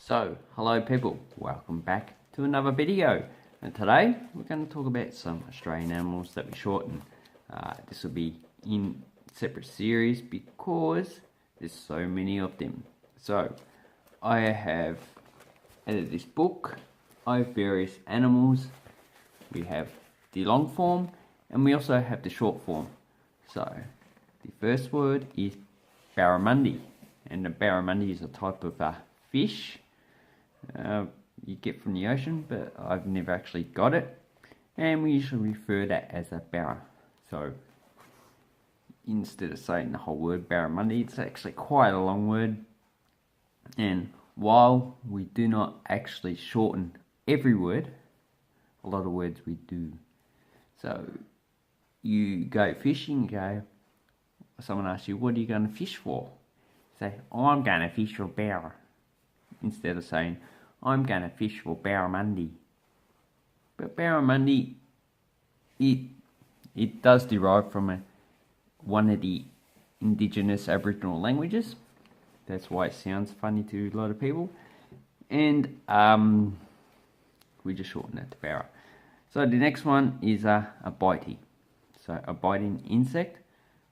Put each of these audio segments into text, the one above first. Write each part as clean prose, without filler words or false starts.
So, hello people, welcome back to another video. And today we're going to talk about some Australian animals that we shorten. This will be in separate series because there's so many of them. So, I have added this book of various animals. We have the long form and we also have the short form. So, the first word is barramundi, and the barramundi is a type of fish you get from the ocean, but I've never actually got it, and we usually refer that as a barra. So instead of saying the whole word barramundi, it's actually quite a long word, and while we do not actually shorten every word, a lot of words we do. So you go fishing, someone asks you, what are you going to fish for? You say, I'm going to fish for barra, instead of saying, I'm going to fish for barramundi. But barramundi, it does derive from one of the indigenous Aboriginal languages. That's why it sounds funny to a lot of people. And we just shorten it to barra. So the next one is a bitey. So a biting insect,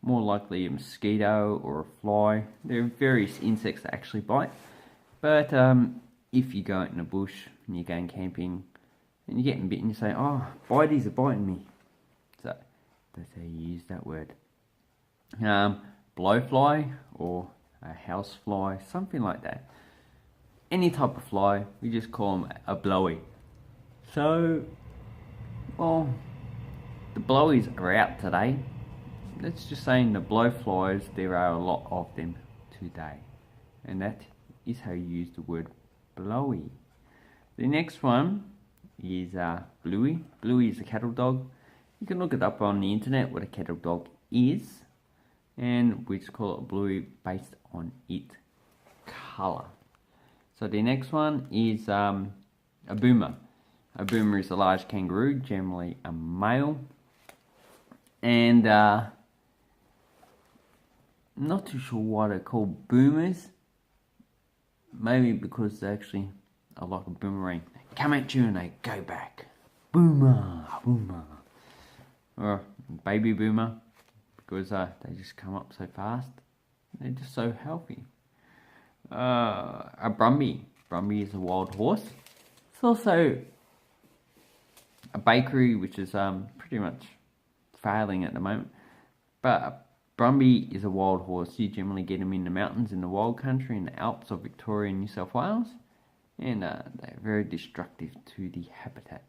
more likely a mosquito or a fly. There are various insects that actually bite. But if you go out in the bush and you're going camping and you're getting bitten, you say, oh, bitey's are biting me. So that's how you use that word. Blowfly or a house fly, something like that. Any type of fly, we just call them a blowie. So, well, the blowies are out today. Let's just say in the blowflies, there are a lot of them today. And that is how you use the word BLOWIE. The next one is BLUEY. BLUEY is a cattle dog. You can look it up on the internet what a cattle dog is, and we just call it BLUEY based on its colour. So the next one is a boomer. A boomer is a large kangaroo, generally a male, and not too sure why they're called boomers. Maybe because they actually are like a boomerang. They come at you and they go back. Boomer, boomer. Or baby boomer, because they just come up so fast. They're just so healthy. A brumby. Brumby is a wild horse. It's also a bakery, which is pretty much failing at the moment. But brumby is a wild horse. You generally get them in the mountains in the wild country, in the Alps of Victoria and New South Wales, and they're very destructive to the habitat.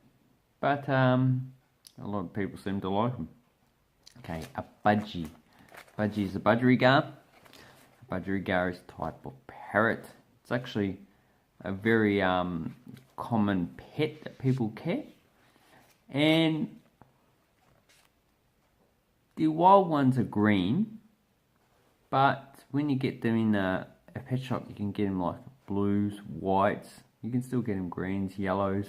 But a lot of people seem to like them. Okay, a budgie. Budgie is a budgerigar. A budgerigar is a type of parrot. It's actually a very common pet that people get, and the wild ones are green, but when you get them in a pet shop, you can get them like blues, whites. You can still get them greens, yellows,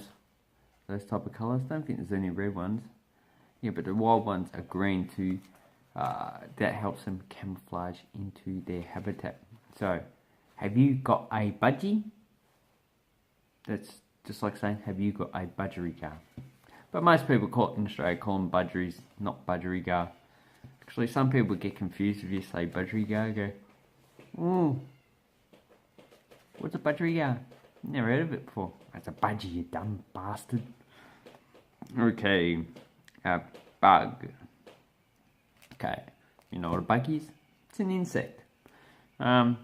those type of colours. Don't think there's any red ones. Yeah, but the wild ones are green too. That helps them camouflage into their habitat. So, have you got a budgie? That's just like saying, have you got a budgerigar? But most people in Australia call them budgeries, not budgerigar. Actually, some people get confused if you say budgerigar. Go, oh, what's a budgerigar? Never heard of it before. That's a budgie, you dumb bastard. Okay, a bug. Okay, you know what a bug is? It's an insect. Any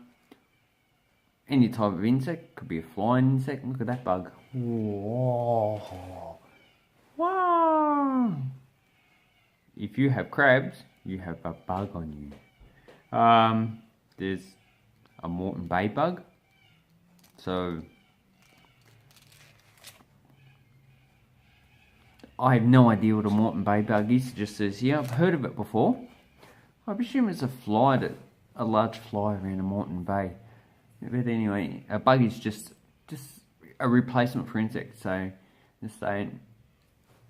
type of insect. Could be a flying insect. Look at that bug. Whoa. Wow. If you have crabs, you have a bug on you. There's a Moreton Bay bug. So I have no idea what a Moreton Bay bug is. It just says here. I've heard of it before. I presume it's a large fly around a Moreton Bay. But anyway, a bug is just a replacement for insects. So just saying,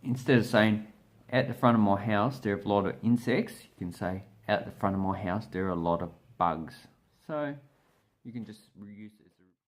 instead of saying at the front of my house there are a lot of insects, you can say out the front of my house there are a lot of bugs. So you can just reuse it.